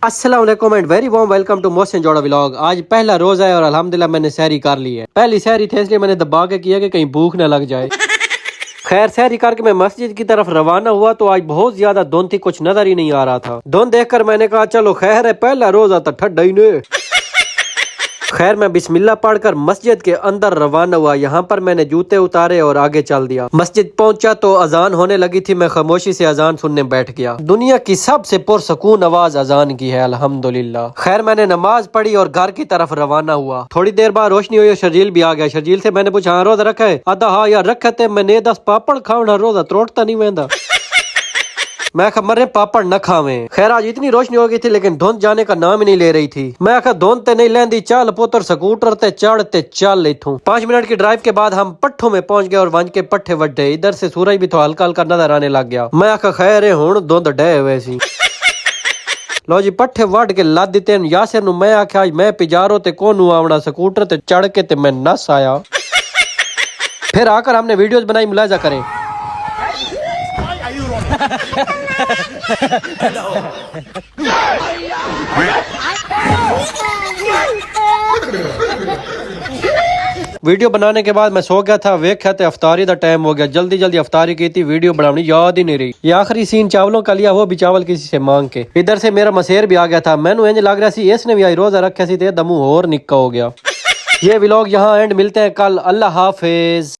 السلام علیکم and very warm welcome to Mohsin Jora vlog. آج پہلا روز ہے اور الحمدللہ میں نے سحری کر لی ہے. پہلی سحری تھی اس لیے میں نے دبا کے کیا کہ کہیں بھوک نہ لگ جائے. خیر سحری کر کے میں مسجد کی طرف روانہ ہوا تو آج بہت زیادہ دھند تھی, کچھ نظر ہی نہیں آ رہا تھا. دھند دیکھ کر میں نے کہا چلو خیر ہے, پہلا روز آتا ٹھڈا ہی نے. خیر میں بسم اللہ پڑھ کر مسجد کے اندر روانہ ہوا. یہاں پر میں نے جوتے اتارے اور آگے چل دیا. مسجد پہنچا تو اذان ہونے لگی تھی. میں خاموشی سے اذان سننے بیٹھ گیا. دنیا کی سب سے پرسکون آواز اذان کی ہے الحمدللہ. خیر میں نے نماز پڑھی اور گھر کی طرف روانہ ہوا. تھوڑی دیر بعد روشنی ہوئی اور شرجیل بھی آ گیا. شرجیل سے میں نے پوچھا روزہ رکھا ہے؟ آدھا ہاں یار رکھے تھے, میں نے 10 پاپڑ کھاؤنا روزہ توڑتا نہیں ویندا. میں کہا مرے پاپڑ نہ کھاویں. خیر آج اتنی روشنی ہو گئی تھی لیکن دھند جانے کا نام ہی نہیں لے رہی تھی. میں کہا دھند تے نہیں لیندی, چل پوتر سکوٹر تے چڑھتے چل ایتھوں. 5 منٹ کی ڈرائیو کے بعد ہم پٹھوں میں پہنچ گئے اور ونج کے پٹھے وڈے. ادھر سے سورج بھی تو ہلکا ہلکا نظر آنے لگ گیا. میں کہا خیر ہے ہن دھند ڈے ہوئے سی. لو جی پٹھے وڈ کے لد دیتے. یاسر نو میں آکھیا میں پجارو تے کونو آونا, سکوٹر تے چڑھ کے تے میں نس آیا. پھر آ کر ہم نے ویڈیوز بنائی, ملاحظہ کریں. ویڈیو بنانے کے بعد میں سو گیا تھا. ویکھیا تے افطاری دا ٹائم ہو گیا. جلدی جلدی افطاری کی تھی, ویڈیو بنانی یاد ہی نہیں رہی. یہ آخری سین چاولوں کا لیا, وہ بھی چاول کسی سے مانگ کے. ادھر سے میرا مسیر بھی آ گیا تھا. مینو انج لگ رہا سی اس نے بھی آج روزہ رکھا سی تے دمو اور نکا ہو گیا. یہ ولاگ یہاں اینڈ, ملتے ہیں کل. اللہ حافظ.